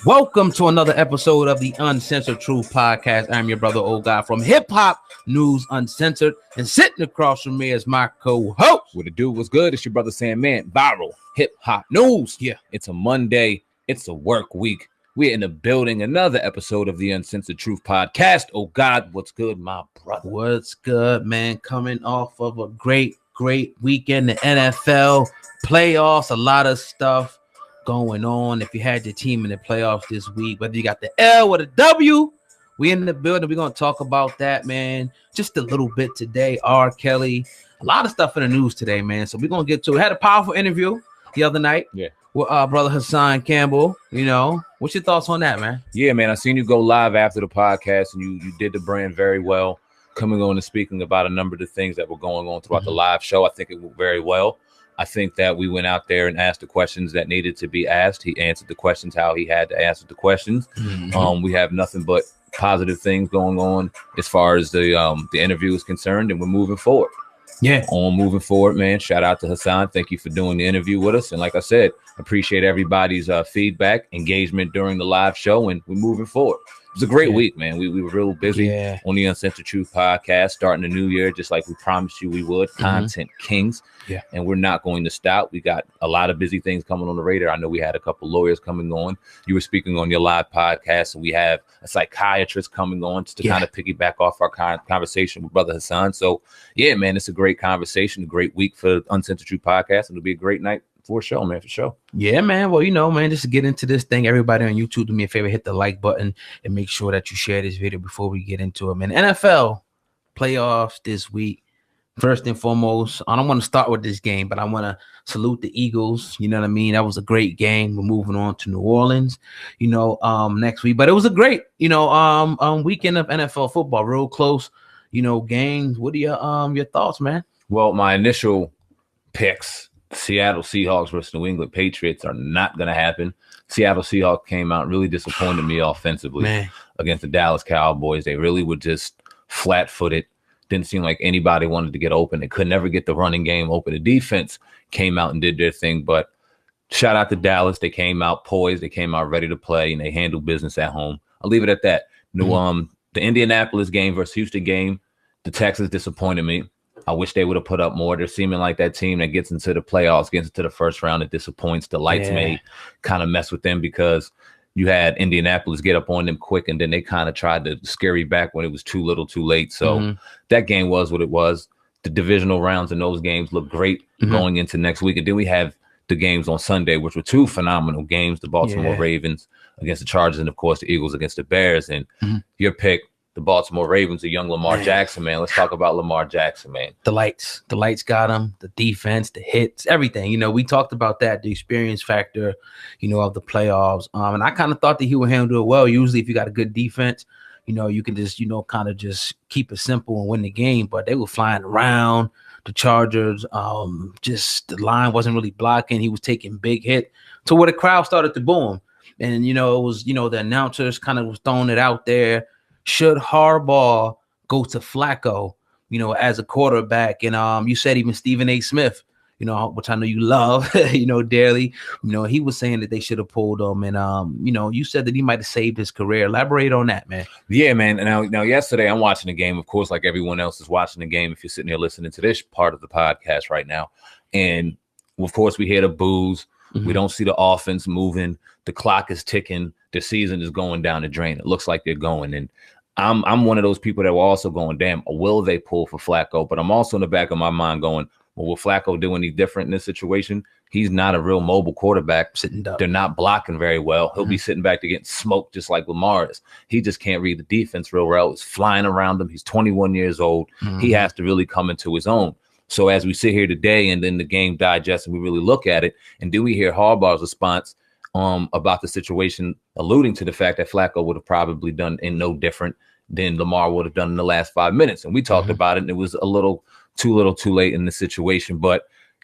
Welcome to another episode of the Uncensored Truth Podcast. I'm your brother, old guy from Hip Hop News Uncensored, and sitting across from me is my co-host. What it do? What's good? It's your brother Sam Man. Viral Hip Hop News. Yeah, it's a Monday. It's a work week. We're in the building. Another episode of the Uncensored Truth Podcast. Oh God, what's good, my brother? What's good, man? Coming off of a great weekend. The NFL playoffs, a lot of stuff going on. If you had your team in the playoffs this week, whether you got the L or the W, we in the building. We're gonna talk about that, man. Just a little bit today. R. Kelly, a lot of stuff in the news today, man. So we're gonna get to it. We had a powerful interview the other night. Yeah. With brother Hassan Campbell. You know, what's your thoughts on that, man? Yeah, man. I seen you go live after the podcast, and you did the brand very well, coming on and speaking about a number of the things that were going on throughout the live show. I think it went very well. I think that we went out there and asked the questions that needed to be asked. He answered the questions how he had to answer the questions. We have nothing but positive things going on as far as the interview is concerned, and we're moving forward. Yeah, moving forward, man. Shout out to Hassan. Thank you for doing the interview with us. And like I said, appreciate everybody's feedback, engagement during the live show, and we're moving forward. It was a great week, man. We were real busy on the Uncensored Truth Podcast, starting the new year, just like we promised you we would. Content kings. Yeah. And we're not going to stop. We got a lot of busy things coming on the radar. I know we had a couple lawyers coming on. You were speaking on your live podcast, and we have a psychiatrist coming on just to kind of piggyback off our conversation with Brother Hassan. So, yeah, man, it's a great conversation, a great week for the Uncensored Truth Podcast, and it'll be a great night for a show, man, for sure. Yeah, man. Well, you know, man, just to get into this thing, everybody on YouTube, do me a favor, hit the like button and make sure that you share this video before we get into it, man. NFL playoffs this week. First and foremost, I don't want to start with this game, but I want to salute the Eagles. You know what I mean? That was a great game. We're moving on to New Orleans, you know, next week. But it was a great, you know, weekend of NFL football, real close, you know, games. What are your thoughts, man? Well, my initial picks, Seattle Seahawks versus New England Patriots, are not going to happen. Seattle Seahawks came out really disappointed me offensively against the Dallas Cowboys. They really were just flat-footed. Didn't seem like anybody wanted to get open. They could never get the running game open. The defense came out and did their thing, but shout out to Dallas. They came out poised. They came out ready to play, and they handled business at home. I'll leave it at that. The Indianapolis game versus Houston game, the Texans disappointed me. I wish they would have put up more. They're seeming like that team that gets into the playoffs, gets into the first round, that disappoints. The lights may kind of mess with them because you had Indianapolis get up on them quick, and then they kind of tried to scare you back when it was too little too late. So that game was what it was. The divisional rounds in those games look great going into next week. And then we have the games on Sunday, which were two phenomenal games, the Baltimore Ravens against the Chargers, and, of course, the Eagles against the Bears. And your pick, the Baltimore Ravens, the young Lamar Jackson, man. Let's talk about Lamar Jackson, man. The lights got him, the defense, the hits, everything. You know, we talked about that, the experience factor, you know, of the playoffs. And I kind of thought that he would handle it well. Usually if you got a good defense, you know, you can just, you know, kind of just keep it simple and win the game. But they were flying around. The Chargers, just the line wasn't really blocking. He was taking big hit to where the crowd started to boo him. And, you know, it was, you know, the announcers kind of was throwing it out there. Should Harbaugh go to Flacco, you know, as a quarterback? And you said even Stephen A. Smith, you know, which I know you love, you know, dearly, you know, he was saying that they should have pulled him. And, you know, you said that he might have saved his career. Elaborate on that, man. Yeah, man. And now yesterday I'm watching the game, of course, like everyone else is watching the game. If you're sitting here listening to this part of the podcast right now. And, of course, we hear the boos. We don't see the offense moving. The clock is ticking. The season is going down the drain. It looks like they're going. And I'm one of those people that were also going, damn, will they pull for Flacco? But I'm also in the back of my mind going, well, will Flacco do any different in this situation? He's not a real mobile quarterback. They're not blocking very well. He'll be sitting back to get smoked just like Lamar is. He just can't read the defense real well. It's flying around him. He's 21 years old. He has to really come into his own. So as we sit here today and then the game digests and we really look at it, and do we hear Harbaugh's response about the situation, alluding to the fact that Flacco would have probably done in no different than Lamar would have done in the last 5 minutes. And we talked about it, and it was a little too late in the situation, but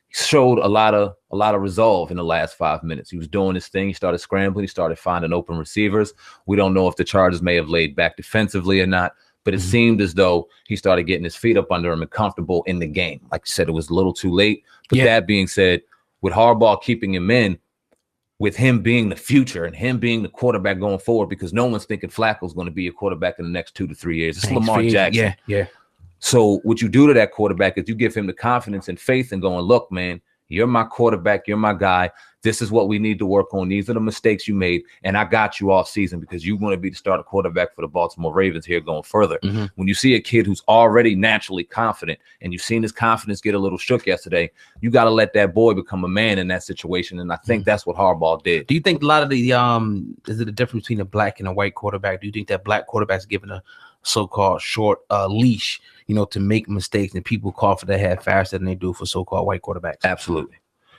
showed a lot of resolve in the last 5 minutes. He was doing his thing. He started scrambling. He started finding open receivers. We don't know if the Chargers may have laid back defensively or not, but it seemed as though he started getting his feet up under him and comfortable in the game. Like you said, it was a little too late. But that being said, with Harbaugh keeping him in, with him being the future and him being the quarterback going forward, because no one's thinking Flacco's going to be a quarterback in the next 2 to 3 years. It's Lamar Jackson. Yeah. So what you do to that quarterback is you give him the confidence and faith and going, look, man, you're my quarterback. You're my guy. This is what we need to work on. These are the mistakes you made. And I got you off season because you want to be the starting quarterback for the Baltimore Ravens here going further. When you see a kid who's already naturally confident and you've seen his confidence get a little shook yesterday, you got to let that boy become a man in that situation. And I think that's what Harbaugh did. Do you think a lot of the is it a difference between a black and a white quarterback? Do you think that black quarterback's given a so-called short leash, to make mistakes, and people call for their head faster than they do for so-called white quarterbacks? Absolutely.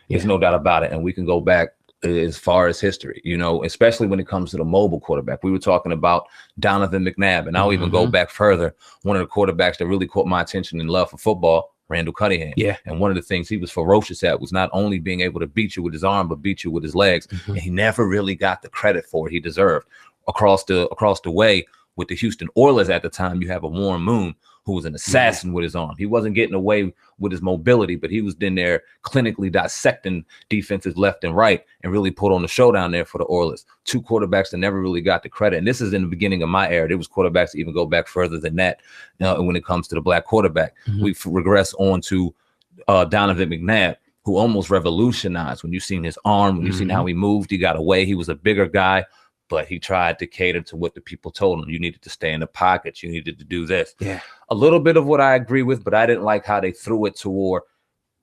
There's no doubt about it. And we can go back as far as history, especially when it comes to the mobile quarterback. We were talking about Donovan McNabb, and I'll even go back further. One of the quarterbacks that really caught my attention and love for football, Randall Cunningham. Yeah. And one of the things he was ferocious at was not only being able to beat you with his arm, but beat you with his legs. And he never really got the credit for it he deserved. Across the way with the Houston Oilers at the time, you have a Warren Moon who was an assassin with his arm. He wasn't getting away with his mobility, but he was in there clinically dissecting defenses left and right and really put on the showdown there for the Oilers. Two quarterbacks that never really got the credit. And this is in the beginning of my era. There was quarterbacks that even go back further than that when it comes to the black quarterback. We regress on to Donovan McNabb, who almost revolutionized when you seen his arm, when you seen how he moved, he got away. He was a bigger guy, but he tried to cater to what the people told him. You needed to stay in the pockets. You needed to do this. Yeah. A little bit of what I agree with, but I didn't like how they threw it toward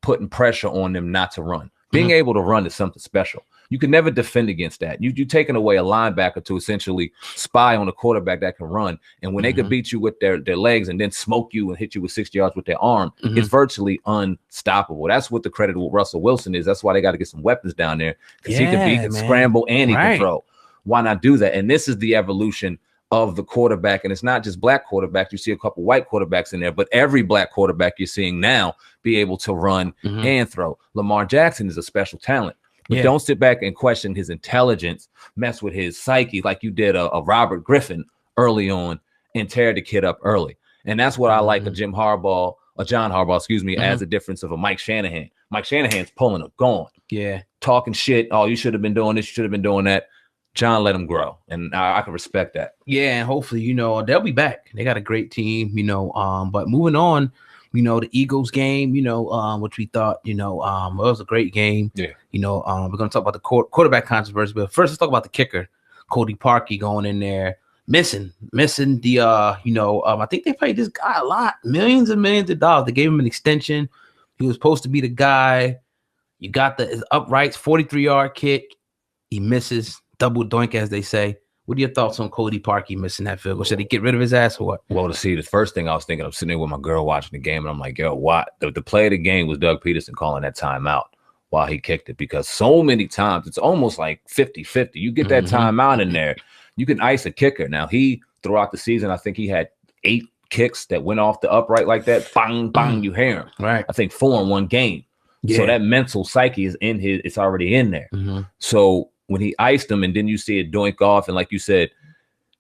putting pressure on them not to run. Being able to run is something special. You can never defend against that. You're taking away a linebacker to essentially spy on a quarterback that can run. And when they could beat you with their legs and then smoke you and hit you with 60 yards with their arm, it's virtually unstoppable. That's what the credit with Russell Wilson is. That's why they got to get some weapons down there, because he can scramble and he can throw. Why not do that? And this is the evolution of the quarterback. And it's not just black quarterbacks. You see a couple white quarterbacks in there, but every black quarterback you're seeing now be able to run and throw. Lamar Jackson is a special talent. But don't sit back and question his intelligence, mess with his psyche like you did a Robert Griffin early on and tear the kid up early. And that's what I like of John Harbaugh, as a difference of a Mike Shanahan. Mike Shanahan's pulling him, going. Yeah. Talking shit. Oh, you should have been doing this. You should have been doing that. John let him grow, and I can respect that. Yeah, and hopefully, they'll be back. They got a great team, but moving on, the Eagles game, which we thought, it was a great game. Yeah. We're going to talk about the quarterback controversy, but first let's talk about the kicker, Cody Parkey, going in there, missing the, I think they paid this guy a lot, millions and millions of dollars. They gave him an extension. He was supposed to be the guy. You got his uprights, 43-yard kick. He misses. Double doink, as they say. What are your thoughts on Cody Parkey missing that field goal? Should he get rid of his ass or what? Well, the first thing I was thinking, I'm sitting there with my girl watching the game, and I'm like, yo, what? The play of the game was Doug Peterson calling that timeout while he kicked it, because so many times it's almost like 50-50. You get that timeout in there, you can ice a kicker. Now, throughout the season, I think he had 8 kicks that went off the upright like that. Bang, bang, you hear him. Right. I think 4 in one game. Yeah. So that mental psyche is it's already in there. So when he iced him and then you see it doink off, and like you said,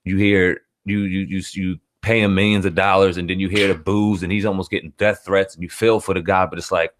you hear you pay him millions of dollars, and then you hear the boos, and he's almost getting death threats, and you feel for the guy, but it's like,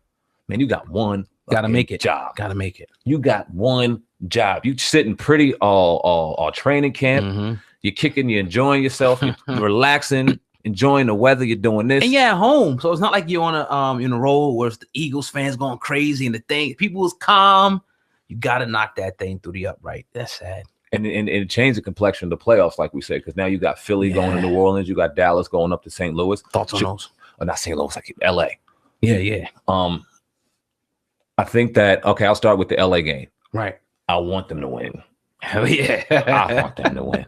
man, you got one gotta make it job. Gotta make it. You got one job. You sitting pretty all training camp. You're kicking, you're enjoying yourself, you're relaxing, enjoying the weather, you're doing this. And you're at home. So it's not like you're on a road where it's the Eagles fans going crazy and the thing. People is calm. You got to knock that thing through the upright. That's sad. And it changed the complexion of the playoffs, like we said, because now you got Philly going to New Orleans. You got Dallas going up to St. Louis. Thoughts on those? Oh, not St. Louis, like L.A. Yeah. I think that, I'll start with the L.A. game. Right. I want them to win. Hell yeah. I want them to win.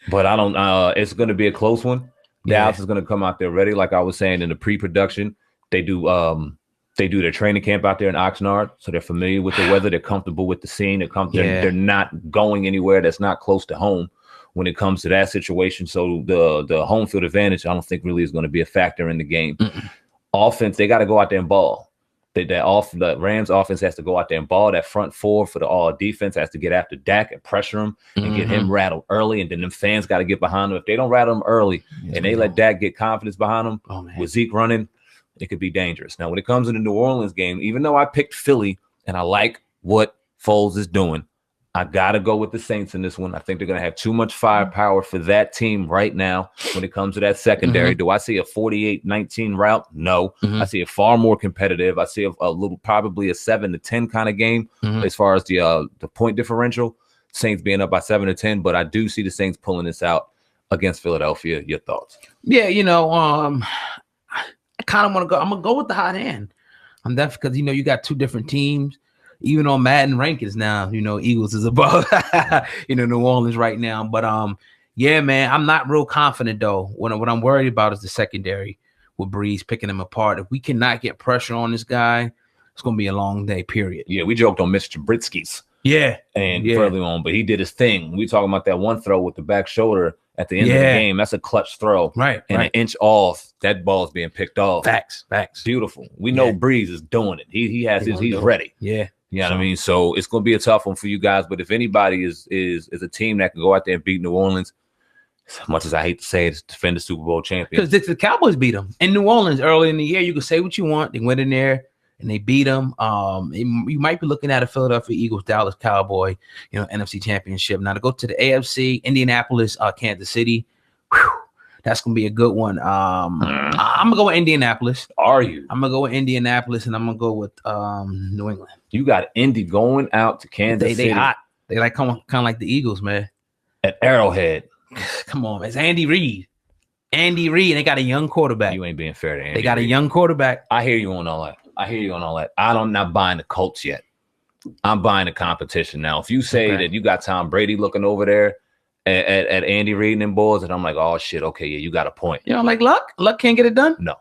But I don't, it's going to be a close one. Dallas is going to come out there ready. Like I was saying in the pre-production, they do their training camp out there in Oxnard, so they're familiar with the weather. They're comfortable with the scene. They're not going anywhere that's not close to home when it comes to that situation. So the home field advantage, I don't think really is going to be a factor in the game. Offense, they got to go out there and ball. The Rams offense has to go out there and ball. That front four for the all defense has to get after Dak and pressure him and get him rattled early. And then them fans got to get behind him. If they don't rattle him early and they let Dak get confidence behind him with Zeke running, it could be dangerous. Now, when it comes to the New Orleans game, even though I picked Philly and I like what Foles is doing, I got to go with the Saints in this one. I think they're going to have too much firepower for that team right now when it comes to that secondary. Do I see a 48-19 route? No. I see it far more competitive. I see a little, probably a 7-10 kind of game as far as the point differential. Saints being up by 7-10, but I do see the Saints pulling this out against Philadelphia. Your thoughts? Yeah, I kind of want to go. I'm going to go with the hot hand. I'm definitely, because, you got two different teams. Even on Madden rankings now, Eagles is above, New Orleans right now. But yeah, man, I'm not real confident though. What I'm worried about is the secondary with Breeze picking them apart. If we cannot get pressure on this guy, it's gonna be a long day. Period. Yeah, we joked on Mr. Britsky's. And further on, but he did his thing. We talking about that one throw with the back shoulder at the end of the game. That's a clutch throw, right? And an inch off, that ball's being picked off. Facts. Beautiful. We know Breeze is doing it. He has his. He's ready. You know what I mean? So it's going to be a tough one for you guys. But if anybody is a team that can go out there and beat New Orleans, as much as I hate to say it, to defend the Super Bowl champion. Because the Cowboys beat them in New Orleans early in the year. You can say what you want. They went in there and they beat them. You might be looking at a Philadelphia Eagles, Dallas Cowboy, NFC Championship. Now to go to the AFC, Indianapolis, Kansas City. Whew, that's going to be a good one. I'm going to go with Indianapolis. Are you? I'm going to go with Indianapolis, and I'm going to go with New England. You got Indy going out to Kansas City. They hot. They like kind of like the Eagles, man. At Arrowhead. Come on, man. It's Andy Reid. And they got a young quarterback. You ain't being fair to Andy They got Reid. A young quarterback. I hear you on all that. I'm not buying the Colts yet. I'm buying the competition now. If you say that you got Tom Brady looking over there at Andy Reid and them boys, and I'm like, oh shit, okay, yeah, you got a point. Like Luck? Luck can't get it done? No.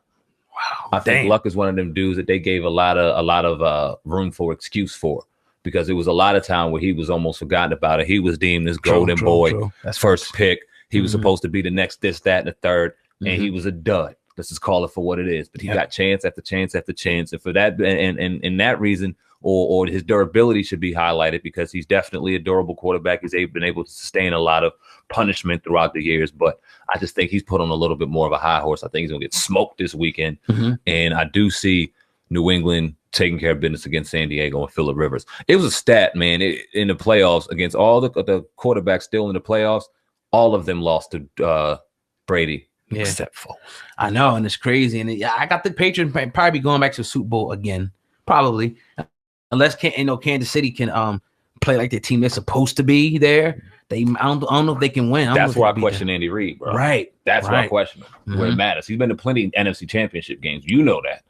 Wow. I think Luck is one of them dudes that they gave a lot of room for excuse for, because it was a lot of time where he was almost forgotten about it. He was deemed this golden boy. That's first pick. He was supposed to be the next this, that, and the third, and he was a dud. Let's just call it for what it is. But he got chance after chance after chance, and for that, and that reason, or his durability should be highlighted, because he's definitely a durable quarterback. He's been able to sustain a lot of punishment throughout the years, but I just think he's put on a little bit more of a high horse. I think he's gonna get smoked this weekend, and I do see New England taking care of business against San Diego and Phillip Rivers. It was a stat, man, in the playoffs against all the quarterbacks still in the playoffs. All of them lost to Brady, except Foles. I know, and it's crazy. And I got the Patriots probably going back to the Super Bowl again, probably, unless Kansas City can play like the team they're supposed to be there. I don't know if they can win. That's why I question Andy Reid, bro. Right. That's why I question him. Where it matters. He's been to plenty NFC Championship games. You know that.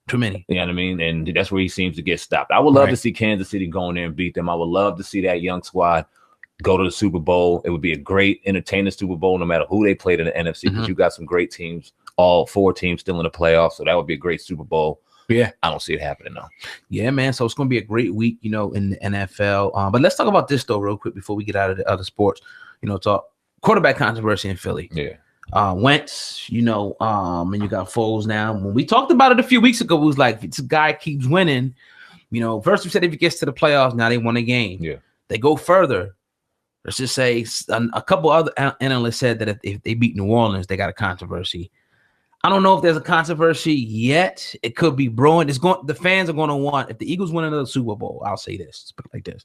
Too many. You know what I mean? And that's where he seems to get stopped. I would love to see Kansas City go in there and beat them. I would love to see that young squad go to the Super Bowl. It would be a great entertaining Super Bowl, no matter who they played in the NFC, because you got some great teams, all 4 teams still in the playoffs. So that would be a great Super Bowl. Yeah. I don't see it happening though. Yeah, man. So it's going to be a great week, in the NFL. But let's talk about this though, real quick, before we get out of the other sports. Talk quarterback controversy in Philly. Yeah. Wentz, and you got Foles now. When we talked about it a few weeks ago, it was like, this guy keeps winning. First we said if he gets to the playoffs, now they won a game. Yeah. They go further. Let's just say a couple other analysts said that if they beat New Orleans, they got a controversy. I don't know if there's a controversy yet. It could be brewing. The fans are going to want, if the Eagles win another Super Bowl, I'll say this, let's put it like this.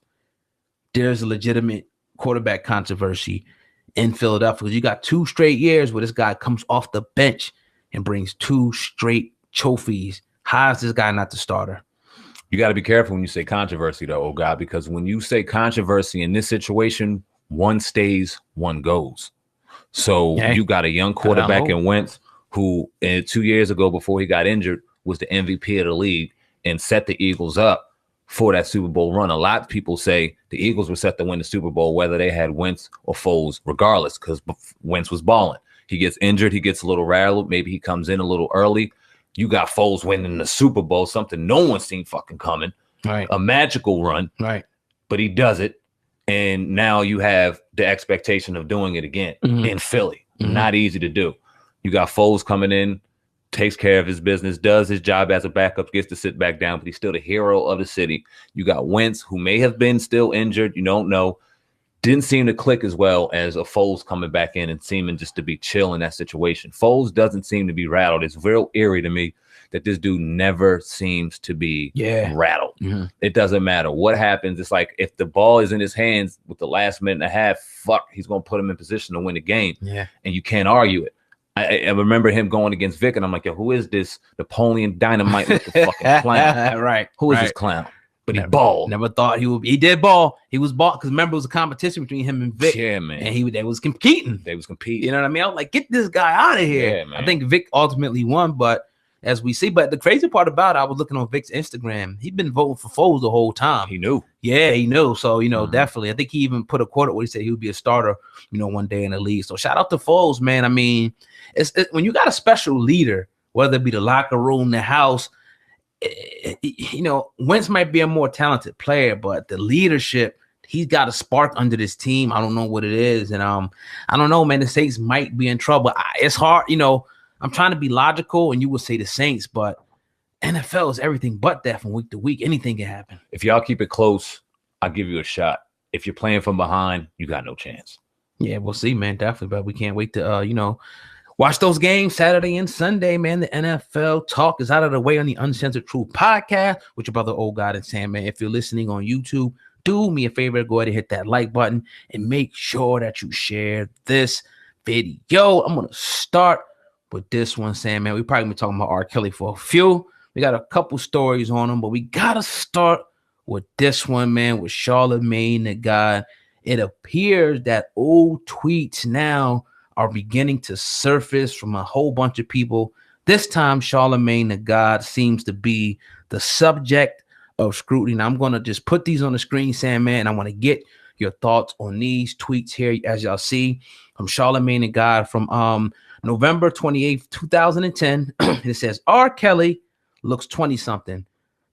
There's a legitimate quarterback controversy in Philadelphia, because you got 2 straight years where this guy comes off the bench and brings 2 straight trophies. How is this guy not the starter? You got to be careful when you say controversy, though, oh God, because when you say controversy in this situation, one stays, one goes. So you got a young quarterback in Wentz who 2 years ago, before he got injured, was the MVP of the league and set the Eagles up for that Super Bowl run. A lot of people say the Eagles were set to win the Super Bowl, whether they had Wentz or Foles, regardless, because Wentz was balling. He gets injured. He gets a little rattled. Maybe he comes in a little early. You got Foles winning the Super Bowl, something no one's seen fucking coming. Right. A magical run. Right. But he does it. And now you have the expectation of doing it again in Philly. Not easy to do. You got Foles coming in, takes care of his business, does his job as a backup, gets to sit back down, but he's still the hero of the city. You got Wentz, who may have been still injured. You don't know. Didn't seem to click as well as a Foles coming back in and seeming just to be chill in that situation. Foles doesn't seem to be rattled. It's real eerie to me that this dude never seems to be rattled. It doesn't matter what happens. It's like if the ball is in his hands with the last minute and a half, he's going to put him in position to win the game. And you can't argue it. I remember him going against Vic, and I'm like, yo, who is this Napoleon Dynamite with the fucking clown? Who is this clown? But he balled. Never thought he would. He did ball. He was ball because remember it was a competition between him and Vic. Yeah, man. And they was competing. You know what I mean? I was like, get this guy out of here. Yeah, man. I think Vic ultimately won, but as we see, but the crazy part about it, I was looking on Vic's Instagram. He'd been voting for Foles the whole time. He knew. Yeah, he knew. So definitely, I think he even put a quote where he said he would be a starter, one day in the league. So shout out to Foles, man. I mean, it's when you got a special leader, whether it be the locker room, the house. Wentz might be a more talented player, but the leadership, he's got a spark under this team. I don't know what it is, and I don't know, man. The Saints might be in trouble. It's hard, I'm trying to be logical, and you would say the Saints, but NFL is everything but that from week to week. Anything can happen. If y'all keep it close, I'll give you a shot. If you're playing from behind, you got no chance. Yeah, we'll see, man. Definitely, but we can't wait to watch those games Saturday and Sunday, man. The NFL talk is out of the way on the Uncensored Truth podcast with your brother, Old God and Sam, man. If you're listening on YouTube, do me a favor, go ahead and hit that like button and make sure that you share this video. I'm going to start with this one, Sam, man. We probably been talking about R. Kelly for a few. We got a couple stories on him, but we got to start with this one, man, with Charlamagne the God. It appears that old tweets now are beginning to surface from a whole bunch of people. This time, Charlamagne the God seems to be the subject of scrutiny. Now, I'm going to just put these on the screen, Sam, man, and I want to get your thoughts on these tweets here, as y'all see, from Charlamagne the God from November 28th, 2010. It says, R. Kelly looks 20-something.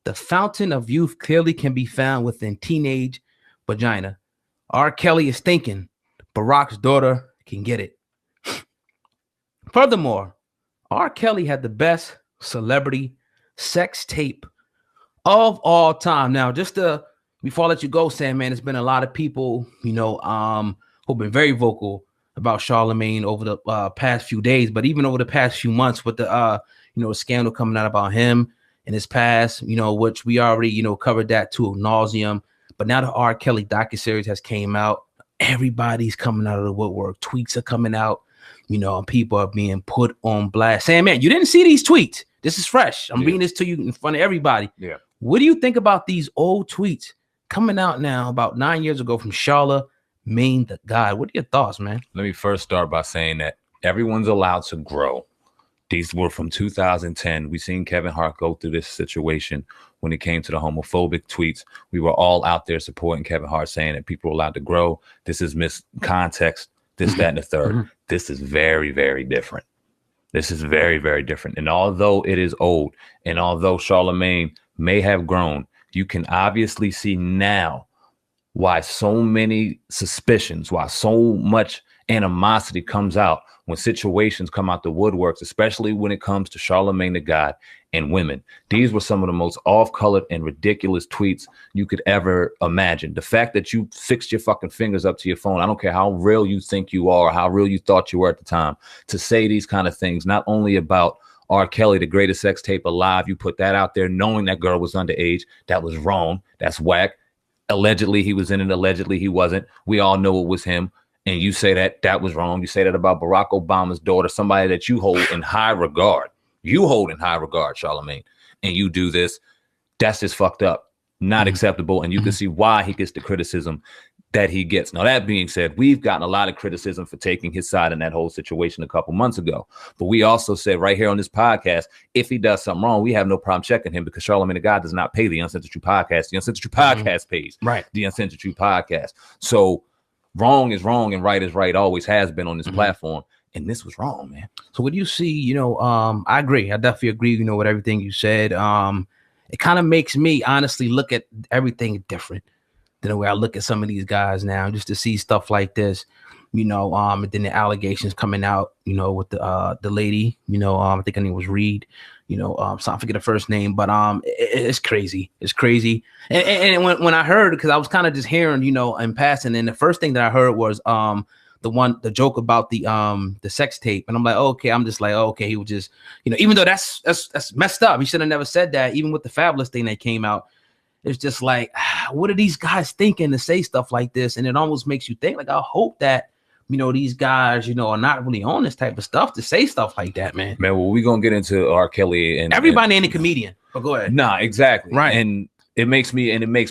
The fountain of youth clearly can be found within teenage vagina. R. Kelly is thinking Barack's daughter can get it. Furthermore, R. Kelly had the best celebrity sex tape of all time. Now, just before I let you go, Sam, man, there's been a lot of people, who've been very vocal about Charlamagne over the past few days, but even over the past few months with the scandal coming out about him and his past, which we already, covered that to nauseum. But now the R. Kelly docuseries has came out. Everybody's coming out of the woodwork. Tweets are coming out. And people are being put on blast. Sam, man, you didn't see these tweets. This is fresh. I'm reading this to you in front of everybody. Yeah. What do you think about these old tweets coming out now about 9 years ago from Charlamagne the God? What are your thoughts, man? Let me first start by saying that everyone's allowed to grow. These were from 2010. We seen Kevin Hart go through this situation when it came to the homophobic tweets. We were all out there supporting Kevin Hart, saying that people are allowed to grow. This is miscontext. This, that, and the third. This is very, very different. This is very, very different. And although it is old, and although Charlamagne may have grown, you can obviously see now why so many suspicions, why so much animosity comes out when situations come out the woodworks, especially when it comes to Charlamagne the God and women. These were some of the most off-colored and ridiculous tweets you could ever imagine. The fact that you fixed your fucking fingers up to your phone, I don't care how real you think you are, how real you thought you were at the time, to say these kind of things, not only about R. Kelly, the greatest sex tape alive, you put that out there knowing that girl was underage. That was wrong. That's whack. Allegedly he was in it. Allegedly he wasn't. We all know it was him. And you say that was wrong. You say that about Barack Obama's daughter, somebody that you hold in high regard. You hold in high regard, Charlamagne, and you do this. That's just fucked up. Not acceptable. And you can see why he gets the criticism that he gets. Now, that being said, we've gotten a lot of criticism for taking his side in that whole situation a couple months ago. But we also said right here on this podcast, if he does something wrong, we have no problem checking him because Charlamagne the God does not pay the Uncensored Truth podcast. The Uncensored Truth podcast pays the Uncensored Truth podcast. So wrong is wrong and right is right, always has been on this platform. And this was wrong, man. So what do you see, I agree. I definitely agree, with everything you said. It kind of makes me honestly look at everything different than the way I look at some of these guys now, just to see stuff like this, and then the allegations coming out, with the lady, I think her name was Reed, so I forget her first name, but it's crazy. It's crazy. And when I heard, because I was kind of just hearing, in passing, and the first thing that I heard was the the joke about the sex tape, and I'm like, okay, I'm just like, oh, okay, he was just, even though that's messed up. He should have never said that. Even with the Fabulous thing that came out, it's just like, what are these guys thinking to say stuff like this? And it almost makes you think, like, I hope that these guys, are not really on this type of stuff to say stuff like that, man. Man, well, we're gonna get into R. Kelly and everybody ain't a comedian, but go ahead. Nah, exactly. Right. And it makes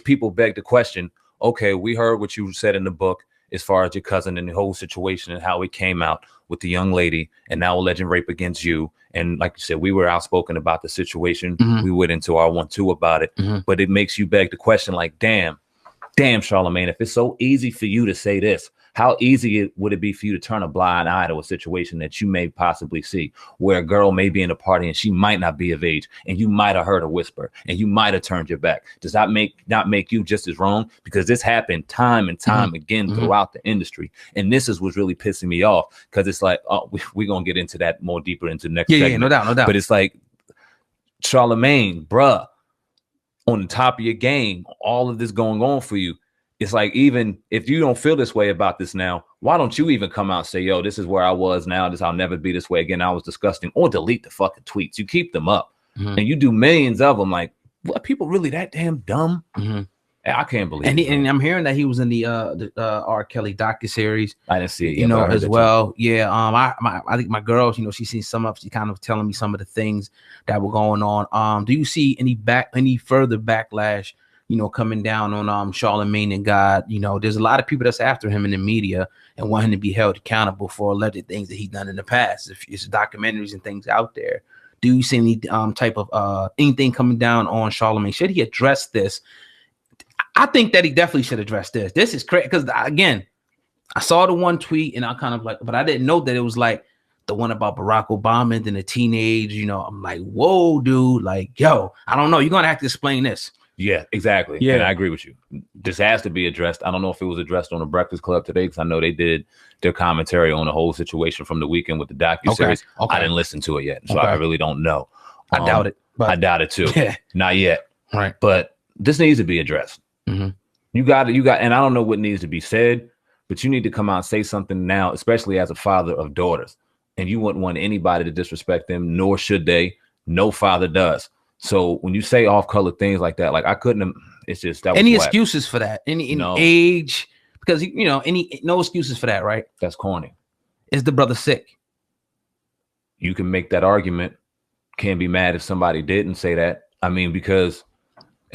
people beg the question, okay, we heard what you said in the book as far as your cousin and the whole situation and how it came out with the young lady and now alleged rape against you. And like you said, we were outspoken about the situation. We went into our 1-2 about it, but it makes you beg the question, like, damn, Charlamagne, if it's so easy for you to say this, how easy would it be for you to turn a blind eye to a situation that you may possibly see where a girl may be in a party and she might not be of age and you might have heard a whisper and you might have turned your back? Does that not make you just as wrong? Because this happened time and time again throughout the industry. And this is what's really pissing me off, because it's like, oh, we're going to get into that more deeper into the next segment. Yeah, no doubt. But it's like, Charlamagne, bruh, on the top of your game, all of this going on for you. It's like, even if you don't feel this way about this now, why don't you even come out and say, yo, this is where I was now. I'll never be this way again. I was disgusting. Or delete the fucking tweets. You keep them up and you do millions of them. Like, what, people really that damn dumb? I can't believe it. And I'm hearing that he was in the R. Kelly docuseries. I didn't see it, as well. Too. Yeah. I think my girl, she seen some of, she kind of telling me some of the things that were going on. Do you see any further backlash, coming down on Charlamagne and God? There's a lot of people that's after him in the media and want him to be held accountable for alleged things that he's done in the past. If it's documentaries and things out there, do you see any type of anything coming down on Charlamagne? Should he address this? I think that he definitely should address this. This is crazy because, again, I saw the one tweet and I kind of like, but I didn't know that it was like the one about Barack Obama and then a teenage. I'm like, whoa, dude, like, yo, I don't know. You're gonna have to explain this. Yeah, exactly. Yeah, and I agree with you. This has to be addressed. I don't know if it was addressed on the Breakfast Club today, because I know they did their commentary on the whole situation from the weekend with the docuseries. Okay. I didn't listen to it yet, so I really don't know. I doubt it. But I doubt it too. Yeah. Not yet. Right. But this needs to be addressed. You got, and I don't know what needs to be said, but you need to come out and say something now, especially as a father of daughters. And you wouldn't want anybody to disrespect them, nor should they. No father does. So when you say off-color things like that, like, I couldn't. It's just that. Any excuses for that? Any age? Because no excuses for that, right? That's corny. Is the brother sick? You can make that argument. Can't be mad if somebody didn't say that. I mean, because.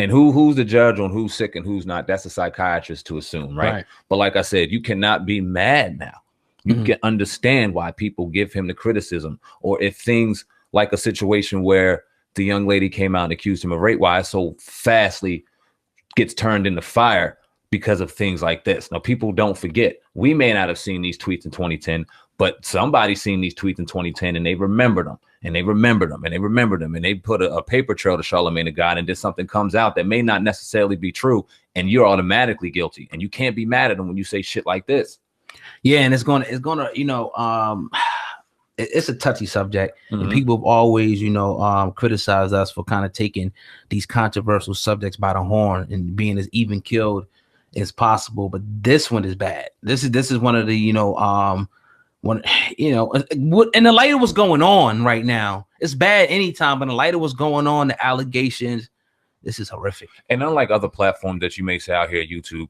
And who's the judge on who's sick and who's not? That's a psychiatrist to assume, right? But like I said, you cannot be mad now. You can understand why people give him the criticism, or if things like a situation where the young lady came out and accused him of rape, why it so fastly gets turned into fire because of things like this. Now, people don't forget. We may not have seen these tweets in 2010, but somebody seen these tweets in 2010 and they remembered them. And they remembered them, and they remembered them, and they put a paper trail to Charlamagne the God, and then something comes out that may not necessarily be true, and you're automatically guilty, and you can't be mad at them when you say shit like this. Yeah, and it's gonna, it's a touchy subject, and people have always, criticized us for kind of taking these controversial subjects by the horn and being as even keeled as possible. But this one is bad. This is one of the, when in the light of what's going on right now, it's bad anytime, but in the light of what's going on, the allegations, this is horrific. And unlike other platforms that you may say out here, YouTube,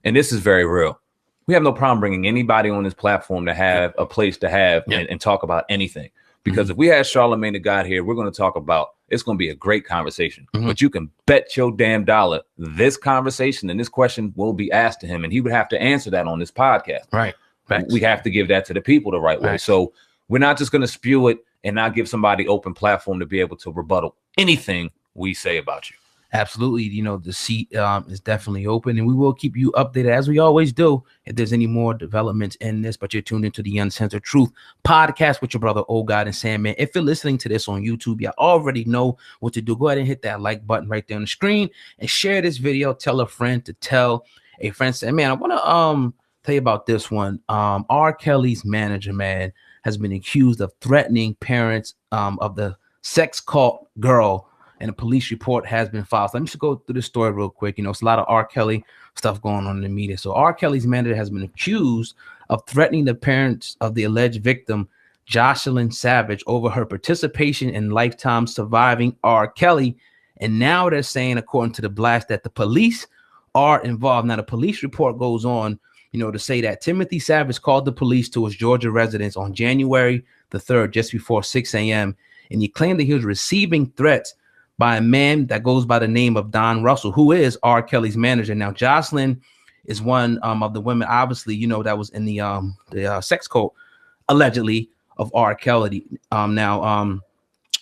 and this is very real, we have no problem bringing anybody on this platform to have a place to have and talk about anything. Because if we had Charlamagne the God here, we're going to talk about, it's going to be a great conversation. But you can bet your damn dollar this conversation and this question will be asked to him, and he would have to answer that on this podcast. Right. We have to give that to the people the right way. So we're not just going to spew it and not give somebody open platform to be able to rebuttal anything we say about you. Absolutely. The seat is definitely open, and we will keep you updated as we always do if there's any more developments in this. But you're tuned into the Uncensored Truth podcast with your brother, Oh God and Sandman. If you're listening to this on YouTube, you already know what to do. Go ahead and hit that like button right there on the screen and share this video. Tell a friend to tell a friend. Say, man, I want to tell you about this one. R. Kelly's manager, man, has been accused of threatening parents of the sex cult girl, and a police report has been filed. So let me just go through this story real quick. It's a lot of R. Kelly stuff going on in the media. So R. Kelly's manager has been accused of threatening the parents of the alleged victim, Jocelyn Savage, over her participation in Lifetime surviving R. Kelly. And now they're saying, according to the blast, that the police are involved. Now, the police report goes on, to say that Timothy Savage called the police to his Georgia residence on January the 3rd, just before 6 a.m. And he claimed that he was receiving threats by a man that goes by the name of Don Russell, who is R. Kelly's manager. Now, Jocelyn is one of the women, obviously, that was in the sex cult, allegedly, of R. Kelly.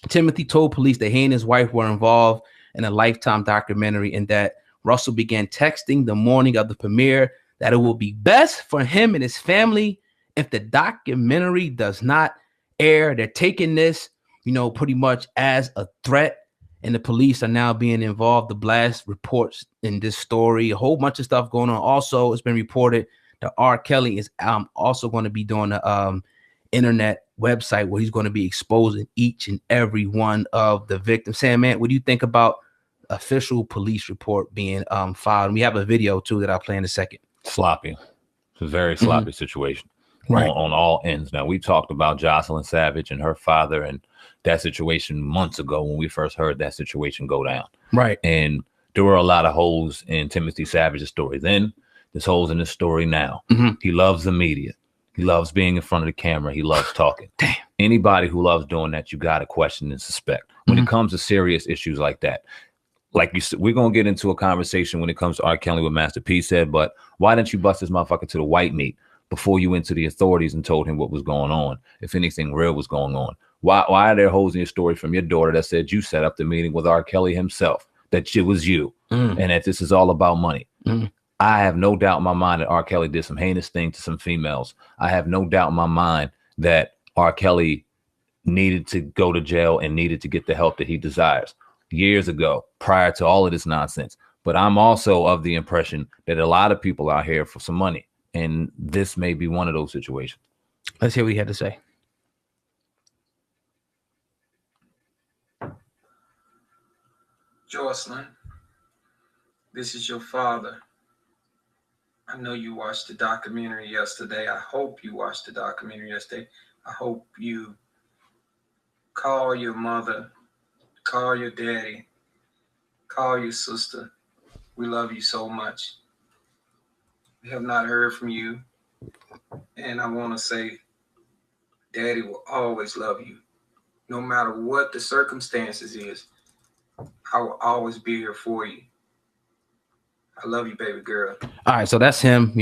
Timothy told police that he and his wife were involved in a Lifetime documentary, and that Russell began texting the morning of the premiere that it will be best for him and his family if the documentary does not air. They're taking this, pretty much as a threat, and the police are now being involved. The blast reports in this story a whole bunch of stuff going on. Also, it's been reported that R. Kelly is also going to be doing a internet website where he's going to be exposing each and every one of the victims. Sam, man, what do you think about official police report being filed? And we have a video too that I'll play in a second. Sloppy. It's a very sloppy situation, right, on all ends. Now, we talked about Jocelyn Savage and her father and that situation months ago when we first heard that situation go down. Right. And there were a lot of holes in Timothy Savage's story then. There's holes in his story now. He loves the media. He loves being in front of the camera. He loves talking. Damn. Anybody who loves doing that, you got to question and suspect. When it comes to serious issues like that, like you said, we're going to get into a conversation when it comes to R. Kelly, what Master P said, but why didn't you bust this motherfucker to the white meat before you went to the authorities and told him what was going on, if anything real was going on? Why are there holes in your story from your daughter that said you set up the meeting with R. Kelly himself, that it was you, and that this is all about money? I have no doubt in my mind that R. Kelly did some heinous things to some females. I have no doubt in my mind that R. Kelly needed to go to jail and needed to get the help that he desires years ago, prior to all of this nonsense. But I'm also of the impression that a lot of people out here for some money, and this may be one of those situations. Let's hear what he had to say. Jocelyn, this is your father. I know you watched the documentary yesterday. I hope you watched the documentary yesterday. I hope you call your mother, call your daddy, call your sister. We love you so much. We have not heard from you. And I want to say, Daddy will always love you. No matter what the circumstances is, I will always be here for you. I love you, baby girl. All right, so that's him,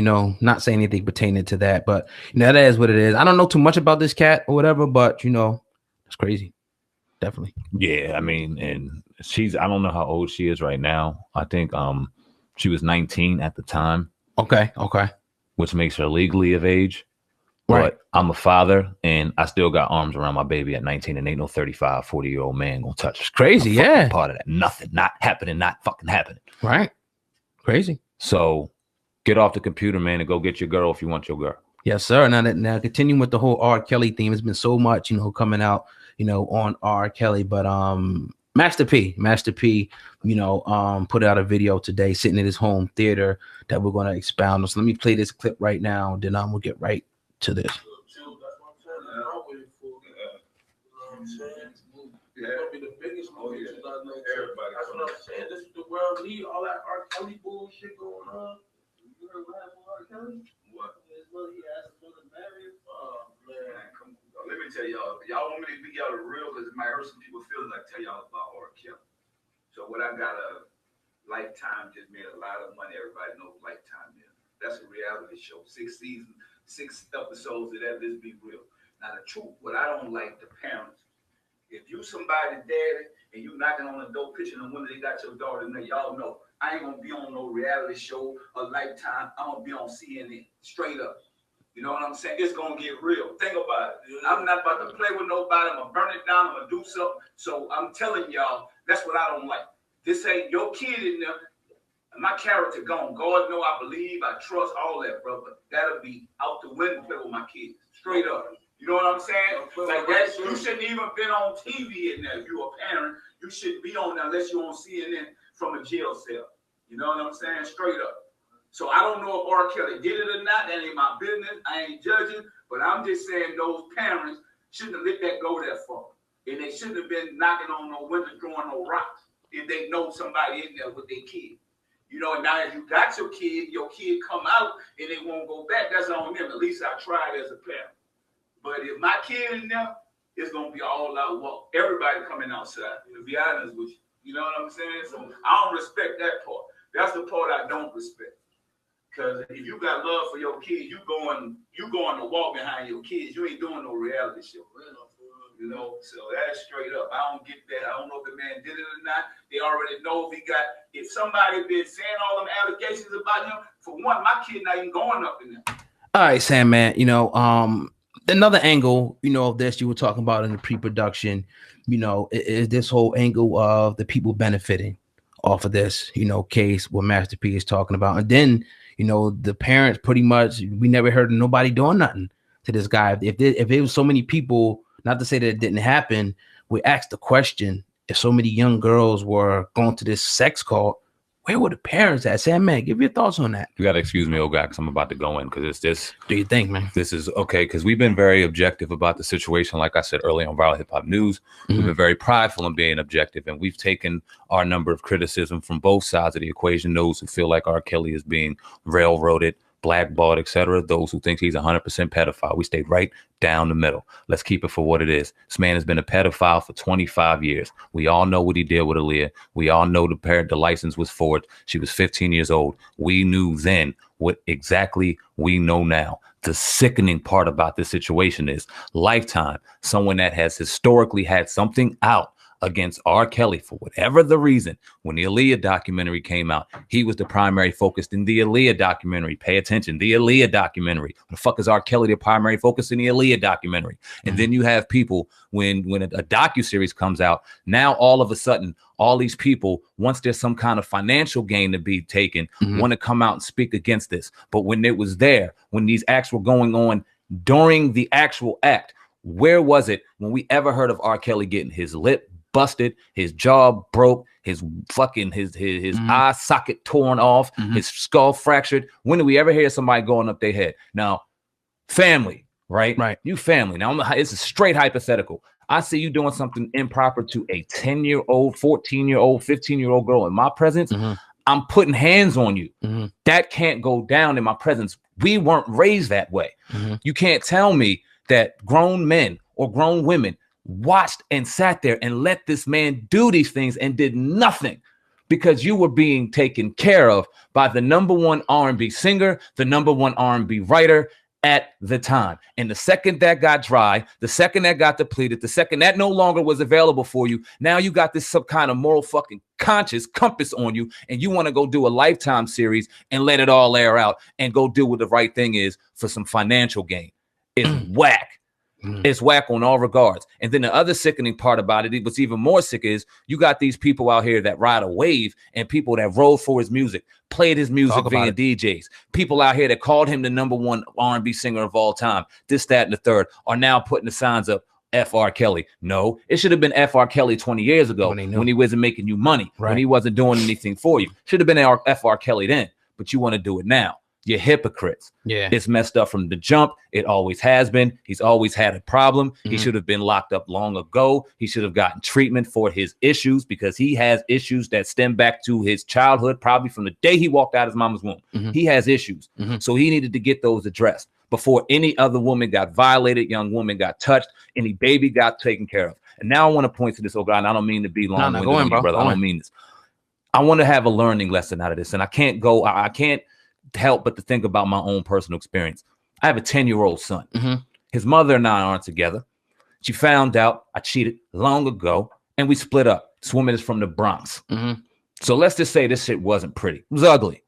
not saying anything pertaining to that, but that is what it is. I don't know too much about this cat or whatever, but it's crazy. Definitely. Yeah, I mean, and I don't know how old she is right now. I think she was 19 at the time. Okay. Which makes her legally of age. Right. But I'm a father, and I still got arms around my baby at 19, and ain't no 35, 40-year-old man gonna touch her. It's crazy, yeah. Part of that. Nothing. Not happening. Not fucking happening. Right. Crazy. So get off the computer, man, and go get your girl if you want your girl. Yes, sir. Now continuing with the whole R. Kelly theme, there's been so much, coming out, on R. Kelly. But Master P, put out a video today sitting in his home theater that we're gonna expound on. So let me play this clip right now, then we'll get right to this. Everybody. That's what I'm saying. This is the world need. All that R. Kelly bullshit going on. You heard what happened with R. Kelly? What? His mother, he asked his mother to marry him. Oh, man. Come on. Let me tell y'all. Y'all want me to be y'all the real, because it might hurt some people feelings. I tell y'all about R. Kelly. So what I got Lifetime just made a lot of money. Everybody knows Lifetime is. That's a reality show. 6 seasons, 6 episodes of that. Let's be real. Now the truth, what I don't like, the parents. If you somebody daddy and you knocking on the door, pitching the window, they got your daughter in there, y'all know I ain't gonna be on no reality show or Lifetime. I'm gonna be on CNN, straight up. You know what I'm saying? It's gonna get real. Think about it. I'm not about to play with nobody. I'm gonna burn it down. I'm gonna do something. So I'm telling y'all, that's what I don't like. This ain't your kid in there. My character gone. God know I believe, I trust, all that, brother. That'll be out the window, play with my kids. Straight up. You know what I'm saying? Like that, you shouldn't even been on TV in there. If you're a parent, you shouldn't be on there unless you're on CNN from a jail cell. You know what I'm saying? Straight up. So I don't know if R. Kelly did it or not. That ain't my business. I ain't judging. But I'm just saying those parents shouldn't have let that go that far. And they shouldn't have been knocking on no windows, throwing no rocks if they know somebody in there with their kid. You know, and now if you got your kid come out and they won't go back, that's on them. At least I tried as a parent. But if my kid in there, it's going to be all out walk. Everybody coming outside, to be honest with you. You know what I'm saying? So I don't respect that part. That's the part I don't respect. Because if you got love for your kids, you going to walk behind your kids. You ain't doing no reality show. You know, so that's straight up. I don't get that. I don't know if the man did it or not. They already know if somebody been saying all them allegations about him, for one, my kid not even going up in there. All right, Sam, man, you know, another angle, you know, of this you were talking about in the pre-production, you know, is this whole angle of the people benefiting off of this, you know, case what Master P is talking about. And then, you know, the parents pretty much, we never heard of nobody doing nothing to this guy. If it was so many people, not to say that it didn't happen, we asked the question, if so many young girls were going to this sex cult, where were the parents at? Sam, man, give your thoughts on that. You got to excuse me, old guy, because I'm about to go in because it's this. Do you think, man? This is okay because we've been very objective about the situation. Like I said earlier on Viral Hip Hop News, we've been very prideful in being objective, and we've taken our number of criticism from both sides of the equation. Those who feel like R. Kelly is being railroaded, blackballed, etc. Those who think he's 100% pedophile. We stayed right down the middle. Let's keep it for what it is. This man has been a pedophile for 25 years. We all know what he did with Aaliyah. We all know the license was forged. She was 15 years old. We knew then what exactly we know now. The sickening part about this situation is Lifetime, someone that has historically had something out against R. Kelly for whatever the reason. When the Aaliyah documentary came out, he was the primary focus in the Aaliyah documentary. Pay attention, the Aaliyah documentary. What the fuck is R. Kelly the primary focus in the Aaliyah documentary? And then you have people, when a docuseries comes out, now all of a sudden, all these people, once there's some kind of financial gain to be taken, want to come out and speak against this. But when it was there, when these acts were going on during the actual act, where was it when we ever heard of R. Kelly getting his lip busted, his jaw broke, his eye socket torn off, his skull fractured? When did we ever hear somebody going up their head? Now, family, right? You family. Now, it's a straight hypothetical. I see you doing something improper to a 10-year-old, 14-year-old, 15-year-old girl in my presence. I'm putting hands on you. That can't go down in my presence. We weren't raised that way. You can't tell me that grown men or grown women watched and sat there and let this man do these things and did nothing because you were being taken care of by the #1 R&B singer, the #1 R&B writer at the time. And the second that got dry, the second that got depleted, the second that no longer was available for you, now you got this some kind of moral fucking conscious compass on you, and you want to go do a Lifetime series and let it all air out and go do what the right thing is for some financial gain. It's whack. It's whack on all regards. And then the other sickening part about it, what's even more sick is you got these people out here that ride a wave and people that rolled for his music, played his music via DJs. People out here that called him the #1 R&B singer of all time, this, that, and the third, are now putting the signs up, F. R. Kelly. No, it should have been F. R. Kelly 20 years ago when he wasn't making you money, when he wasn't doing anything for you. Should have been F. R. Kelly then, but you want to do it now. You're hypocrites. Yeah, it's messed up from the jump. It always has been. He's always had a problem. He should have been locked up long ago. He should have gotten treatment for his issues because he has issues that stem back to his childhood, probably from the day he walked out of his mama's womb. He has issues. So he needed to get those addressed before any other woman got violated, young woman got touched, any baby got taken care of. And now I want to point to this, oh God, and I don't mean to be long-winded on you, brother. I don't mean this. I want to have a learning lesson out of this. And I can't help but to think about my own personal experience. I have a 10-year-old son. His mother and I aren't together. She found out I cheated long ago and we split up. This woman is from the Bronx. So let's just say this shit wasn't pretty. It was ugly.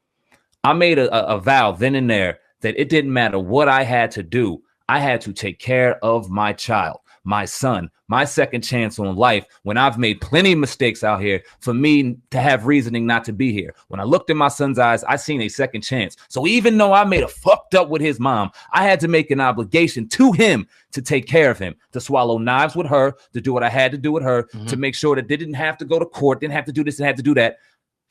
I made a vow then and there that it didn't matter what I had to do. I had to take care of my child, my son, my second chance on life when I've made plenty of mistakes out here for me to have reasoning not to be here. When I looked in my son's eyes, I seen a second chance. So even though I made a fucked up with his mom, I had to make an obligation to him to take care of him, to swallow knives with her, to do what I had to do with her, to make sure that they didn't have to go to court, didn't have to do this, didn't have to do that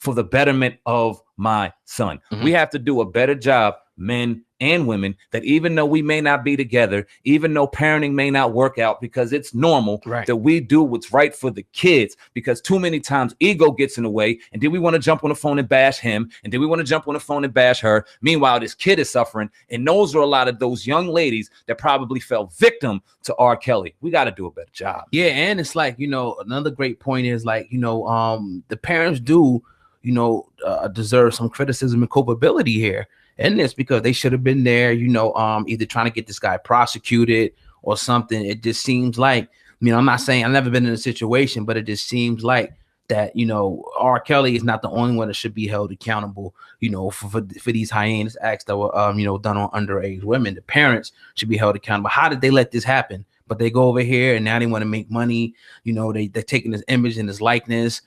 for the betterment of my son. We have to do a better job, men and women, that even though we may not be together, even though parenting may not work out, because it's normal, that we do what's right for the kids, because too many times ego gets in the way. And then we want to jump on the phone and bash him. And then we want to jump on the phone and bash her. Meanwhile, this kid is suffering. And those are a lot of those young ladies that probably fell victim to R. Kelly. We got to do a better job. Yeah. And it's like, you know, another great point is like, you know, the parents do, you know, deserve some criticism and culpability here. And this because they should have been there, you know, either trying to get this guy prosecuted or something. It just seems like, you know, I'm not saying I've never been in a situation, but it just seems like that, you know, R. Kelly is not the only one that should be held accountable, you know, for these heinous acts that were, you know, done on underage women. The parents should be held accountable. How did they let this happen? But they go over here and now they want to make money. You know, they're taking his image and his likeness.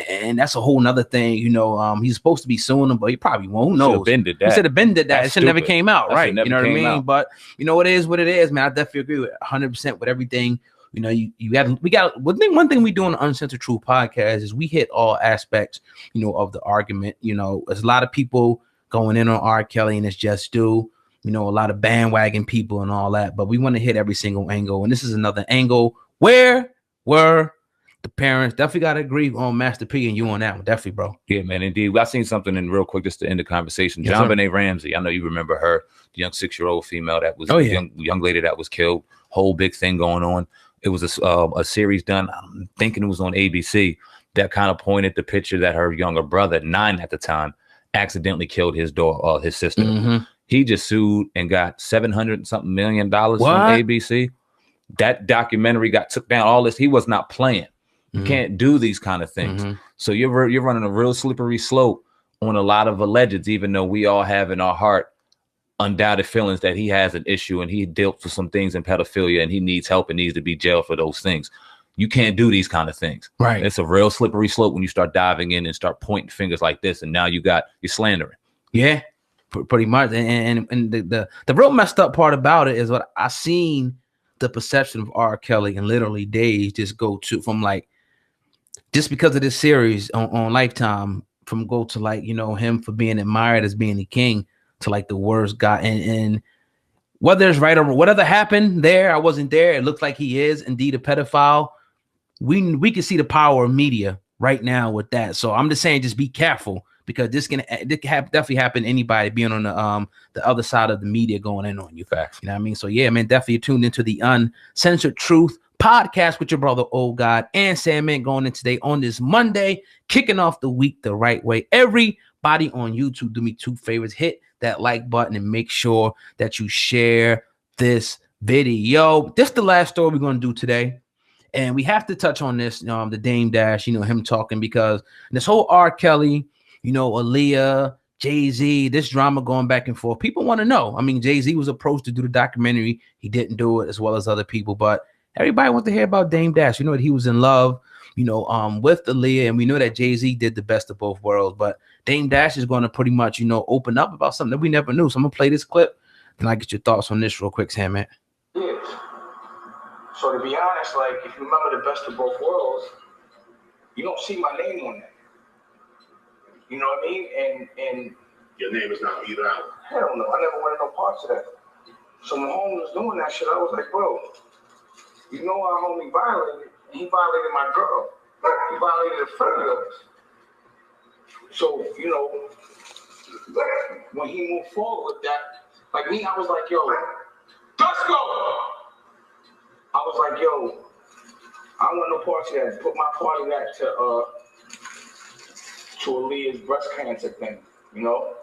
And that's a whole nother thing, you know. He's supposed to be suing him, but he probably won't. Who knows? He should have been did that. It should never came out, right? You know what I mean? Out. But you know, it is what it is, man. I definitely agree with 100% with everything. You know, we got one thing we do on the Uncensored Truth podcast is we hit all aspects, you know, of the argument. You know, there's a lot of people going in on R. Kelly, and it's just due. You know, a lot of bandwagon people and all that, but we want to hit every single angle, and this is another angle. Where were the parents? Definitely got to agree on Master P and you on that one. Definitely, bro. Yeah, man, indeed. I seen something in real quick just to end the conversation. John Benet Ramsey. I know you remember her, the young 6-year-old female that was young lady that was killed. Whole big thing going on. It was a series done. I'm thinking it was on ABC that kind of pointed the picture that her younger brother, 9 at the time, accidentally killed his daughter, his sister. He just sued and got $700 million from ABC. That documentary took down all this. He was not playing. You can't do these kind of things. So you're running a real slippery slope on a lot of allegeds, even though we all have in our heart undoubted feelings that he has an issue and he dealt with some things in pedophilia and he needs help and needs to be jailed for those things. You can't do these kind of things. Right. It's a real slippery slope when you start diving in and start pointing fingers like this. And now you're slandering. Yeah, pretty much. And the real messed up part about it is what I seen the perception of R. Kelly in literally days just go to from like, just because of this series on Lifetime, from go to like, you know, him for being admired as being the king to like the worst guy. And whether it's right or whatever happened there, I wasn't there. It looks like he is indeed a pedophile. We can see the power of media right now with that. So I'm just saying, just be careful because this can definitely happen to anybody being on the other side of the media going in on you. Facts. You know what I mean? So yeah, man, definitely tuned into the Uncensored Truth podcast with your brother Old God and Sandman going in today on this Monday, kicking off the week the right way. Everybody on YouTube, do me 2 favors: hit that like button and make sure that you share this video. This is the last story we're going to do today, and we have to touch on this, the Dame Dash, you know, him talking, because this whole R. Kelly, you know, Aaliyah, Jay-Z, this drama going back and forth. People want to know. I mean, Jay-Z was approached to do the documentary. He didn't do it, as well as other people, but everybody wants to hear about Dame Dash. You know that he was in love, you know, with Aaliyah, and we know that Jay-Z did the best of both worlds. But Dame Dash is going to pretty much, you know, open up about something that we never knew. So I'm gonna play this clip, and I get your thoughts on this real quick, Sam, man. Yes. So to be honest, like if you remember the best of both worlds, you don't see my name on that. You know what I mean? And your name is not either out. Hell no, I never wanted no parts of that. So when homie was doing that shit, I was like, bro, you know our homie violated, and he violated my girl. He violated a friend of yours. So, you know, when he moved forward with that, like me, I was like, yo, let's go. I was like, yo, I don't want no parts of that. Put my part of that to Aaliyah's breast cancer thing, you know?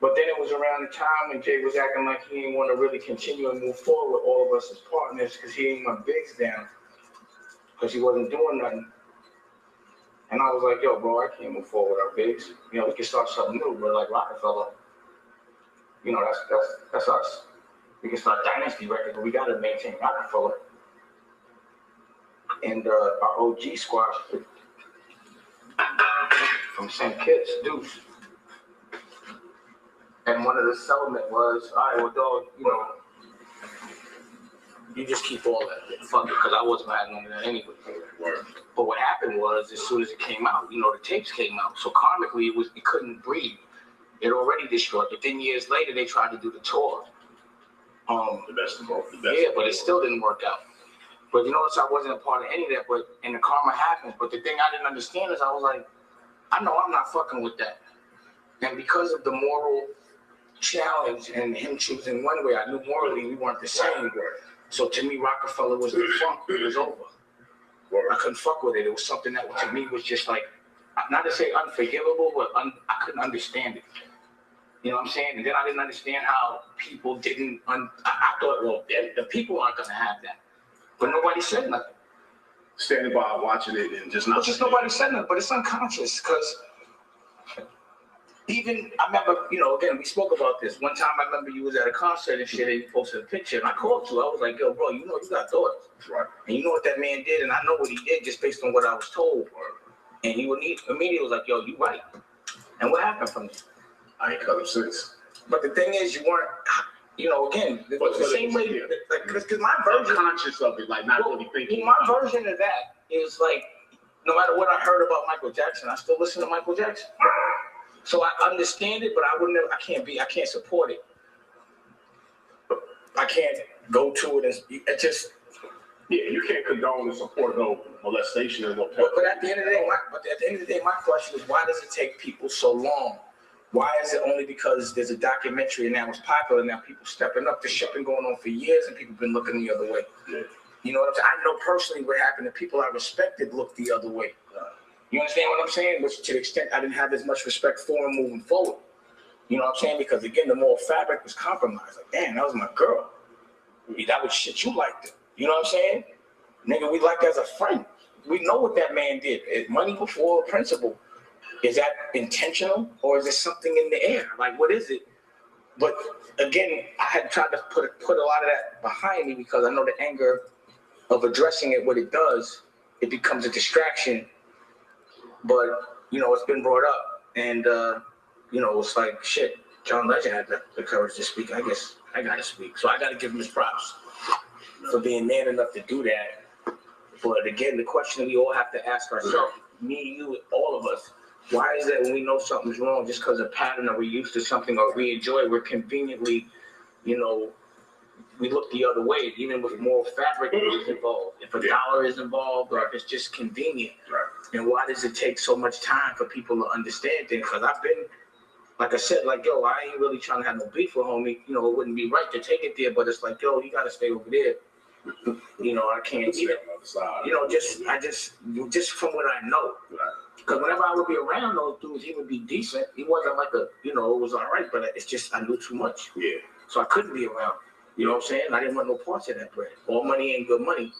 But then it was around the time when Jay was acting like he didn't want to really continue and move forward with all of us as partners because he didn't want bigs down because he wasn't doing nothing. And I was like, yo, bro, I can't move forward with our bigs. You know, we can start something new, bro, like Rockefeller. You know, that's us. We can start Dynasty Records, but we got to maintain Rockefeller. And our OG squad from St. Kitts, Deuce. And one of the settlement was, all right, well, dog, You just keep all that. Fuck it, because I wasn't having none of that anyway. But what happened was, as soon as it came out, you know, the tapes came out. So karmically, it couldn't breathe. It already destroyed. But then years later, they tried to do the tour. The best of both. Yeah, but it still didn't work out. But you notice I wasn't a part of any of that. And the karma happened. But the thing I didn't understand is I was like, I know I'm not fucking with that. And because of the moral challenge and him choosing one way, I knew morally we weren't the same. So to me, Rockefeller was the funk. It was over. I couldn't fuck with it. It was something that to me was just like, not to say unforgivable, but I couldn't understand it. You know what I'm saying? And then I didn't understand how people didn't. I thought, well, the people aren't going to have that. But nobody said nothing. Standing by, watching it, and just not. Just nobody said nothing, but it's unconscious because. Even, I remember, you know, again, we spoke about this. One time I remember you was at a concert and shit, and you posted a picture, and I called you. I was like, yo, bro, you know you got thoughts. Right. And you know what that man did, and I know what he did just based on what I was told. And he immediately was like, yo, you right. And what happened from there? I ain't cut him since. But the thing is, you weren't, you know, again, the same way, like, because my version. Conscious of it, like not really thinking. My version of that is like, no matter what I heard about Michael Jackson, I still listen to Michael Jackson. So I understand it, but I can't support it. I can't go to it. It just. Yeah, you can't condone and support no molestation or no. But at the end of the day, my question is, why does it take people so long? Why is it only because there's a documentary and now it's popular, now people stepping up? The shit been going on for years and people been looking the other way. Yeah. You know what I'm saying? I know personally what happened. The people I respected looked the other way. You understand what I'm saying? Which to the extent I didn't have as much respect for him moving forward. You know what I'm saying? Because again, the moral fabric was compromised. Like, damn, that was my girl. That was shit you liked. You know what I'm saying? Nigga, we liked as a friend. We know what that man did. Is money before principle? Is that intentional or is it something in the air? Like, what is it? But again, I had tried to put a lot of that behind me because I know the anger of addressing it, what it does, it becomes a distraction. But, you know, it's been brought up. And, you know, it's like, shit, John Legend had the courage to speak. I guess I got to speak. So I got to give him his props for being man enough to do that. But again, the question we all have to ask ourselves, me, you, all of us, why is that when we know something's wrong, just because of pattern or we're used to something or we enjoy, we're conveniently, you know, we look the other way, even with moral fabric is involved. If a dollar is involved or if it's just convenient. Right. And why does it take so much time for people to understand things? Because I've been, like I said, like, yo, I ain't really trying to have no beef with homie. You know, it wouldn't be right to take it there, but it's like, yo, you got to stay over there. You know, I can't even, you know, just from what I know. Because whenever I would be around those dudes, he would be decent. He wasn't like a, you know, it was all right, but it's just, I knew too much. Yeah. So I couldn't be around. You know what I'm saying? I didn't want no parts of that bread. All money ain't good money.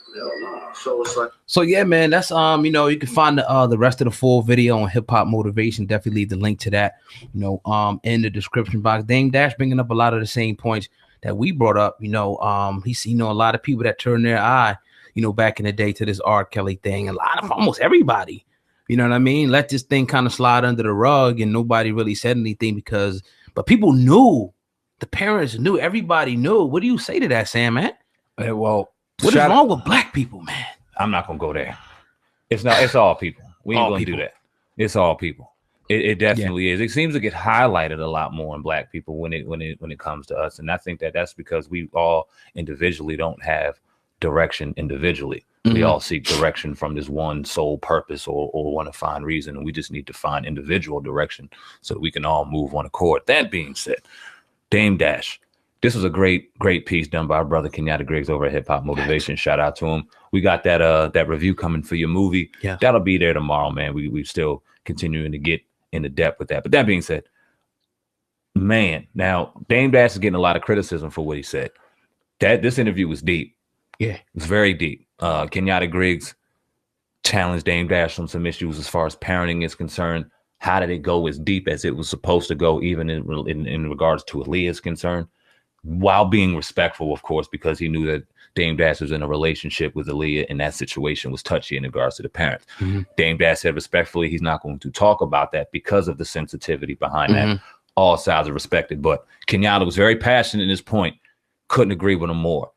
So it's like. So yeah, man, that's you know, you can find the rest of the full video on Hip Hop Motivation. Definitely leave the link to that, you know, in the description box. Dame Dash bringing up a lot of the same points that we brought up. You know, he's, you know, a lot of people that turned their eye, you know, back in the day to this R. Kelly thing. A lot of almost everybody. You know what I mean? Let this thing kind of slide under the rug, and nobody really said anything but people knew. The parents knew. Everybody knew. What do you say to that, Sam, man? Well, what is wrong with black people, man? I'm not gonna go there. It's not. It's all people. We ain't gonna do that. It's all people. It definitely is. It seems to get highlighted a lot more in black people when it comes to us, and I think that's because we all individually don't have direction individually. We all seek direction from this one sole purpose or want to find reason, and we just need to find individual direction so that we can all move on accord. That being said, Dame Dash, this was a great piece done by our brother Kenyatta Griggs over at Hip Hop Motivation. Shout out to him. We got that review coming for your movie. Yeah. That'll be there tomorrow, man. We still continuing to get into depth with that. But that being said, man, now Dame Dash is getting a lot of criticism for what he said. This interview was deep. Yeah, it was very deep. Kenyatta Griggs challenged Dame Dash on some issues as far as parenting is concerned. How did it go as deep as it was supposed to go, even in regards to Aaliyah is concerned, while being respectful, of course, because he knew that Dame Dash was in a relationship with Aaliyah and that situation was touchy in regards to the parents. Dame Dash said respectfully he's not going to talk about that because of the sensitivity behind that. All sides are respected, but Kenyatta was very passionate in his point. Couldn't agree with him more.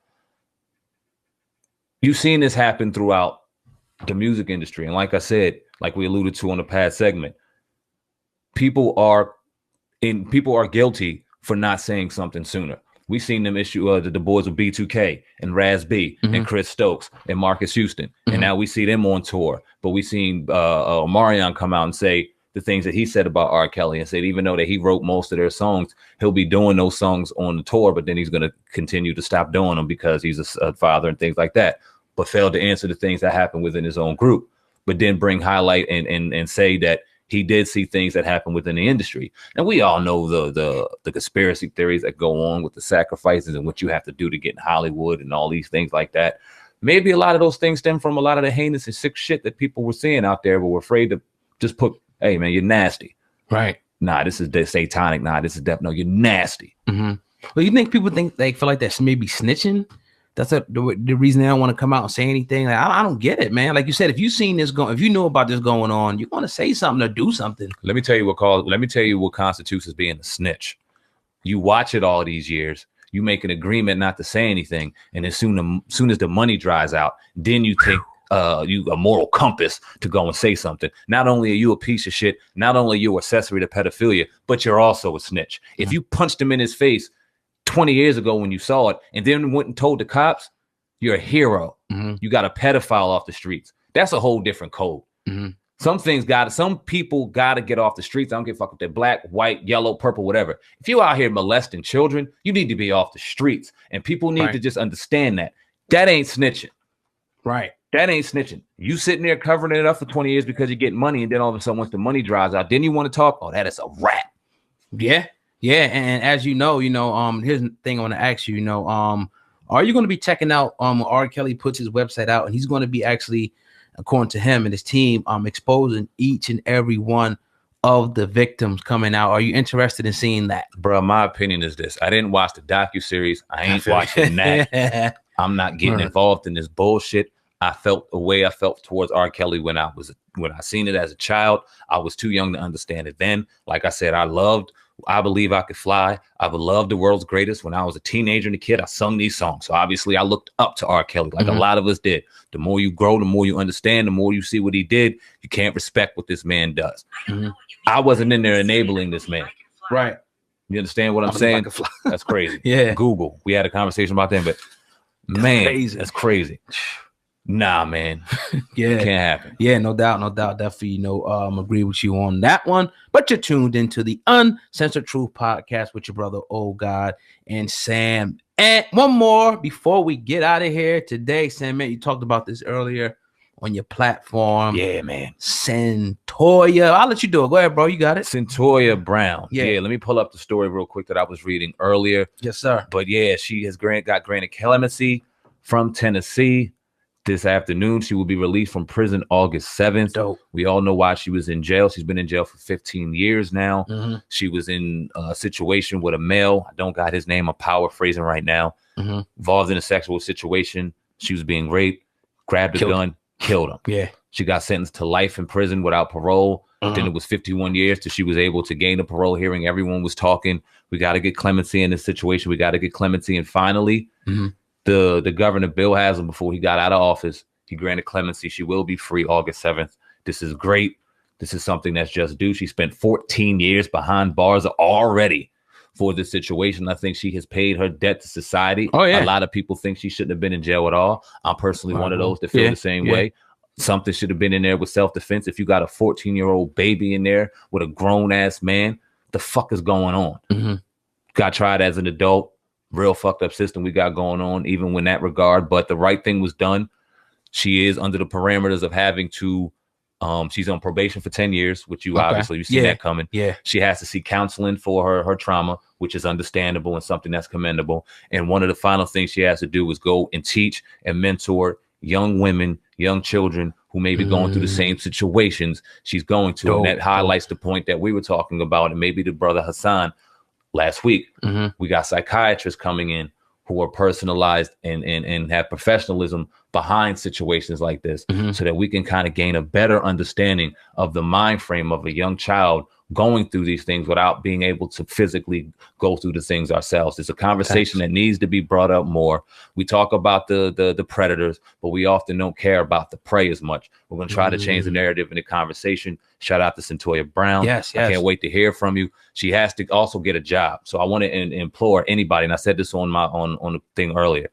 you've seen this happen throughout the music industry. And like I said, like we alluded to on the past segment, people are guilty for not saying something sooner. We've seen them issue the boys with B2K and Raz B and Chris Stokes and Marcus Houston. And now we see them on tour. But we've seen Marion come out and say the things that he said about R. Kelly and said even though that he wrote most of their songs, he'll be doing those songs on the tour, but then he's going to continue to stop doing them because he's a father and things like that. But failed to answer the things that happened within his own group. But then highlight and say that he did see things that happen within the industry. And we all know the conspiracy theories that go on with the sacrifices and what you have to do to get in Hollywood and all these things like that. Maybe a lot of those things stem from a lot of the heinous and sick shit that people were seeing out there, but were afraid to just put, hey, man, you're nasty. Right. Nah, this is satanic. Nah, this is death. No, you're nasty. Well, you think people they feel like that's maybe snitching? That's the reason they don't want to come out and say anything. Like, I don't get it, man. Like you said, if you seen this if you know about this going on, you want to say something or do something. Let me tell you what constitutes as being a snitch. You watch it all these years. You make an agreement not to say anything, and as soon as the money dries out, then you take you a moral compass to go and say something. Not only are you a piece of shit, not only are you accessory to pedophilia, but you're also a snitch. If you punched him in his face 20 years ago when you saw it and then went and told the cops, you're a hero. You got a pedophile off the streets. That's a whole different code. Some people gotta get off the streets. I don't give a fuck if they're black, white, yellow, purple, whatever. If you out here molesting children, you need to be off the streets. And people need to just understand that. That ain't snitching. Right. That ain't snitching. You sitting there covering it up for 20 years because you're getting money, and then all of a sudden once the money dries out, then you want to talk, oh, that is a rat. Yeah. Yeah, and as you know, here's the thing I want to ask you, are you going to be checking out R. Kelly puts his website out, and he's going to be actually, according to him and his team, exposing each and every one of the victims coming out. Are you interested in seeing that? Bro, my opinion is this. I didn't watch the docuseries. I ain't watching that. I'm not getting involved in this bullshit. I felt the way I felt towards R. Kelly when I seen it as a child. I was too young to understand it then. Like I said, I Believe I Could Fly. I loved The World's Greatest. When I was a teenager and a kid, I sung these songs. So obviously I looked up to R. Kelly like a lot of us did. The more you grow, the more you understand, the more you see what he did. You can't respect what this man does. I wasn't in there enabling this man. Right. You understand what I'm saying? That's crazy. Yeah. Google. We had a conversation about that, but man, that's crazy. Nah, man. Yeah. Can't happen. Yeah, no doubt. Definitely, agree with you on that one. But you're tuned into the Uncensored Truth podcast with your brother, Oh God, and Sam. And one more before we get out of here today, Sam, man, you talked about this earlier on your platform. Yeah, man. Centoya. I'll let you do it. Go ahead, bro. You got it. Centoya Brown. Yeah, let me pull up the story real quick that I was reading earlier. Yes, sir. But yeah, she has got granted clemency from Tennessee. This afternoon, she will be released from prison August 7th. Dope. We all know why she was in jail. She's been in jail for 15 years now. She was in a situation with a male. I don't got his name. I'm paraphrasing right now. Involved in a sexual situation. She was being raped, grabbed a gun, killed him. Yeah. She got sentenced to life in prison without parole. Then it was 51 years till she was able to gain a parole hearing. Everyone was talking. We got to get clemency in this situation. We got to get clemency. And finally, the governor, Bill Haslam, before he got out of office, he granted clemency. She will be free August 7th. This is great. This is something that's just due. She spent 14 years behind bars already for this situation. I think she has paid her debt to society. Oh, yeah. A lot of people think she shouldn't have been in jail at all. I'm personally one of those that feel the same way. Something should have been in there with self-defense. If you got a 14-year-old baby in there with a grown-ass man, the fuck is going on? Got tried as an adult. Real fucked up system we got going on, even in that regard. But the right thing was done. She is under the parameters of having to, she's on probation for 10 years, which you obviously, you see that coming. Yeah. She has to seek counseling for her trauma, which is understandable and something that's commendable. And one of the final things she has to do is go and teach and mentor young women, young children who may be going through the same situations she's going to. And that highlights the point that we were talking about, and maybe the brother Hassan last week. We got psychiatrists coming in who are personalized and have professionalism behind situations like this, so that we can kind of gain a better understanding of the mind frame of a young child going through these things without being able to physically go through the things ourselves. It's a conversation that needs to be brought up more. We talk about the predators, but we often don't care about the prey as much. We're going to try to change the narrative in the conversation. Shout out to Centoya Brown. Yes. I can't wait to hear from you. She has to also get a job. So I want to implore anybody, and I said this on my on the thing earlier,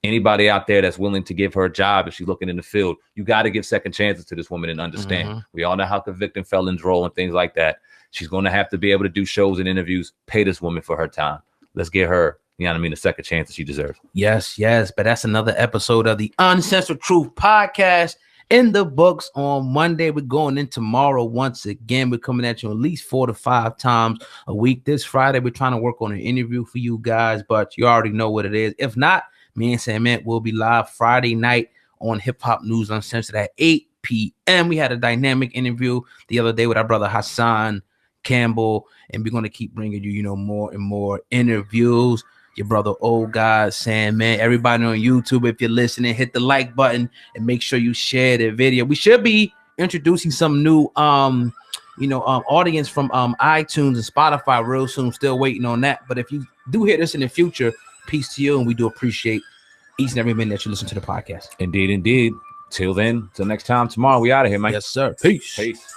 anybody out there that's willing to give her a job if she's looking in the field, you got to give second chances to this woman and understand. We all know how convicting felons roll and things like that. She's going to have to be able to do shows and interviews. Pay this woman for her time. Let's get her, you know what I mean, the second chance that she deserves. Yes. But that's another episode of the Uncensored Truth podcast in the books. On Monday, we're going in tomorrow. Once again, we're coming at you at least 4 to 5 times a week. This Friday, we're trying to work on an interview for you guys, but you already know what it is. If not, me and Sam Ant will be live Friday night on Hip Hop News Uncensored at 8 p.m. We had a dynamic interview the other day with our brother Hassan Campbell, and we're going to keep bringing you, more and more interviews. Your brother, old guy, Sam Ant, everybody on YouTube, if you're listening, hit the like button and make sure you share the video. We should be introducing some new, audience from iTunes and Spotify real soon. Still waiting on that. But if you do hear this in the future, peace to you, and we do appreciate each and every minute that you listen to the podcast. Indeed. Till then, till next time tomorrow, we out of here, man. Yes, sir. Peace.